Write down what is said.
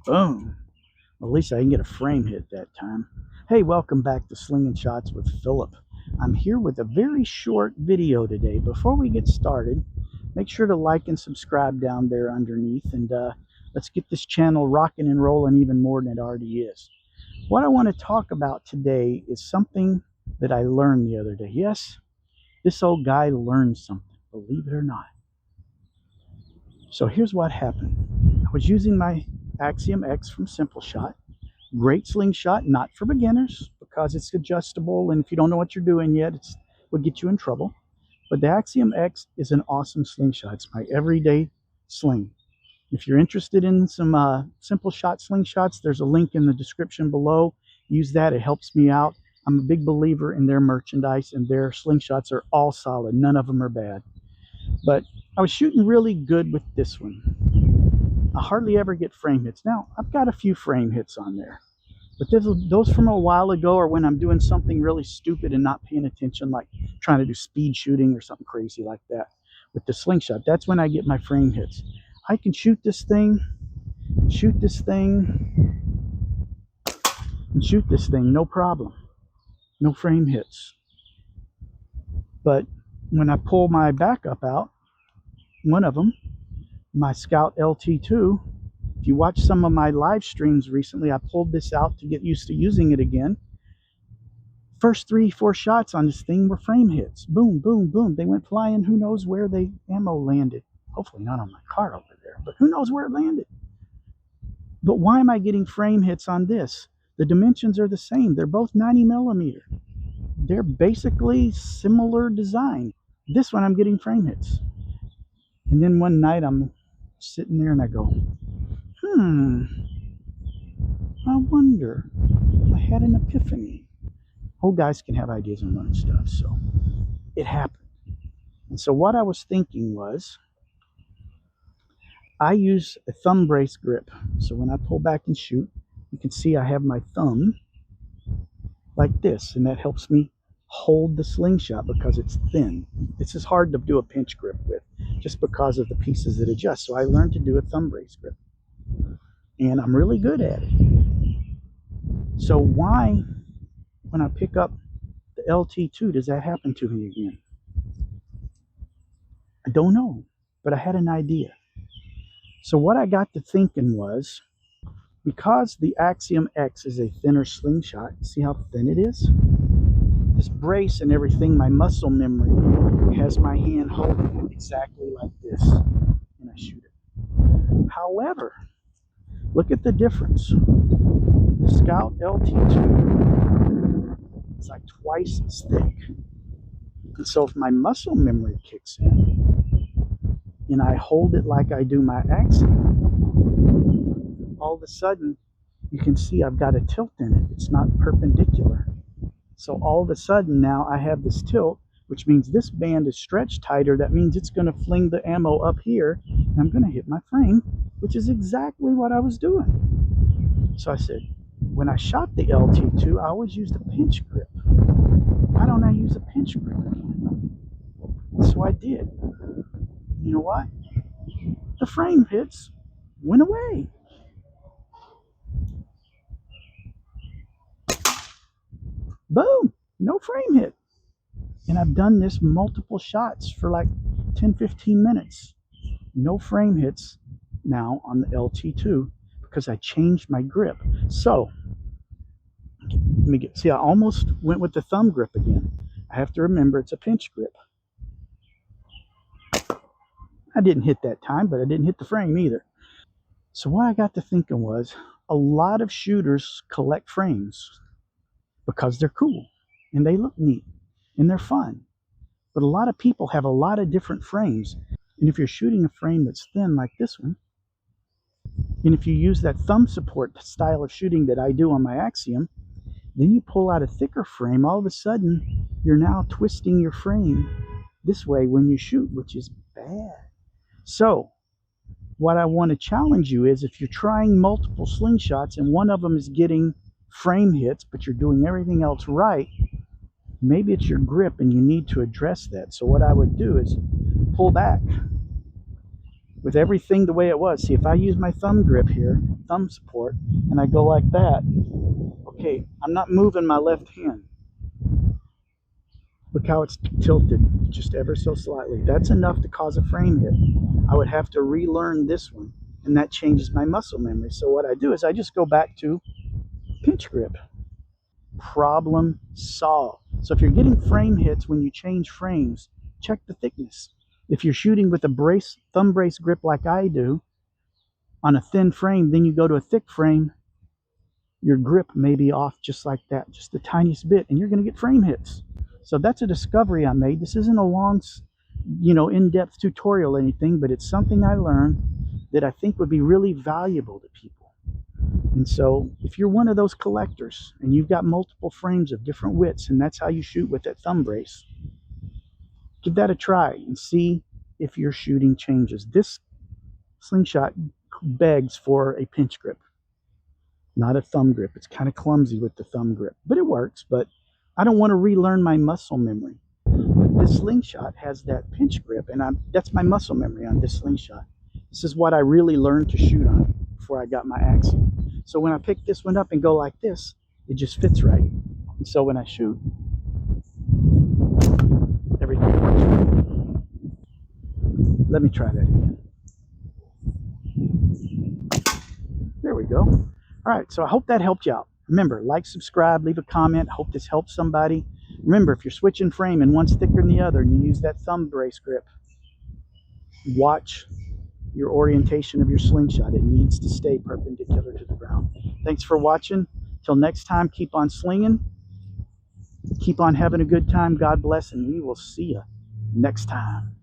Boom. At least I can get a frame hit that time. Hey, welcome back to Slinging Shots with Philip. I'm here with a very short video today. Before we get started, make sure to like and subscribe down there underneath, and let's get this channel rocking and rolling even more than it already is. What I want to talk about today is something that I learned the other day. Yes, this old guy learned something, believe it or not. So here's what happened. I was using my Axiom X from Simpleshot. Great slingshot, not for beginners because it's adjustable, and if you don't know what you're doing yet, it would get you in trouble. But the Axiom X is an awesome slingshot. It's my everyday sling. If you're interested in some Simpleshot slingshots, there's a link in the description below. Use that, it helps me out. I'm a big believer in their merchandise, and their slingshots are all solid. None of them are bad. But I was shooting really good with this one. I hardly ever get frame hits. Now, I've got a few frame hits on there. But those from a while ago are when I'm doing something really stupid and not paying attention, like trying to do speed shooting or something crazy like that with the slingshot. That's when I get my frame hits. I can shoot this thing, and shoot this thing, no problem. No frame hits. But when I pull my backup out, one of them, my Scout LT2, if you watch some of my live streams recently, I pulled this out to get used to using it again. First 3-4 shots on this thing were frame hits. Boom, boom, boom. They went flying. Who knows where the ammo landed? Hopefully not on my car over there, but who knows where it landed. But why am I getting frame hits on this? The dimensions are the same. They're both 90 millimeter. They're basically similar design. This one I'm getting frame hits. And then one night I'm sitting there and I go, I wonder. I had an epiphany. Old guys can have ideas and learn stuff, so it happened. And so what I was thinking was, I use a thumb brace grip. So when I pull back and shoot, you can see I have my thumb like this, and that helps me hold the slingshot because it's thin. This is hard to do a pinch grip with just because of the pieces that adjust. So I learned to do a thumb brace grip, and I'm really good at it. So why, when I pick up the LT2, does that happen to me again? I don't know, but I had an idea. So what I got to thinking was, because the Axiom X is a thinner slingshot, see how thin it is? This brace and everything, my muscle memory has my hand holding it exactly like this, and I shoot it. However, look at the difference. The Scout LT2 is like twice as thick. And so if my muscle memory kicks in and I hold it like I do my Axiom, all of a sudden you can see I've got a tilt in it. It's not perpendicular. So all of a sudden now I have this tilt, which means this band is stretched tighter. That means it's going to fling the ammo up here, and I'm going to hit my frame, which is exactly what I was doing. So I said, when I shot the LT2, I always used a pinch grip. Why don't I use a pinch grip again? So I did. You know what? The frame hits went away. Boom! No frame hit. And I've done this multiple shots for like 10-15 minutes. No frame hits now on the LT2 because I changed my grip. So, let me see, I almost went with the thumb grip again. I have to remember it's a pinch grip. I didn't hit that time, but I didn't hit the frame either. So what I got to thinking was, a lot of shooters collect frames because they're cool and they look neat and they're fun. But a lot of people have a lot of different frames. And if you're shooting a frame that's thin like this one, and if you use that thumb support style of shooting that I do on my Axiom, then you pull out a thicker frame, all of a sudden you're now twisting your frame this way when you shoot, which is bad. So what I want to challenge you is, if you're trying multiple slingshots and one of them is getting frame hits, but you're doing everything else right, maybe it's your grip and you need to address that. So what I would do is pull back with everything the way it was. See, if I use my thumb grip here, thumb support, and I go like that, okay, I'm not moving my left hand. Look how it's tilted just ever so slightly. That's enough to cause a frame hit. I would have to relearn this one, and that changes my muscle memory. So what I do is I just go back to pinch grip. Problem solved. So if you're getting frame hits when you change frames, check the thickness. If you're shooting with a thumb brace grip like I do on a thin frame, then you go to a thick frame, your grip may be off just like that, just the tiniest bit, and you're going to get frame hits. So that's a discovery I made. This isn't a long, in-depth tutorial or anything, but it's something I learned that I think would be really valuable to people. And so if you're one of those collectors and you've got multiple frames of different widths and that's how you shoot with that thumb brace, give that a try and see if your shooting changes. This slingshot begs for a pinch grip, not a thumb grip. It's kind of clumsy with the thumb grip, but it works. But I don't want to relearn my muscle memory. This slingshot has that pinch grip, and that's my muscle memory on this slingshot. This is what I really learned to shoot on before I got my axiom. So when I pick this one up and go like this, it just fits right. And so when I shoot, everything works right. Let me try that again. There we go. All right, so I hope that helped you out. Remember, like, subscribe, leave a comment. Hope this helps somebody. Remember, if you're switching frame and one's thicker than the other and you use that thumb brace grip, watch your orientation of your slingshot. It needs to stay perpendicular to the ground. Thanks for watching. Till next time, keep on slinging. Keep on having a good time. God bless, and we will see you next time.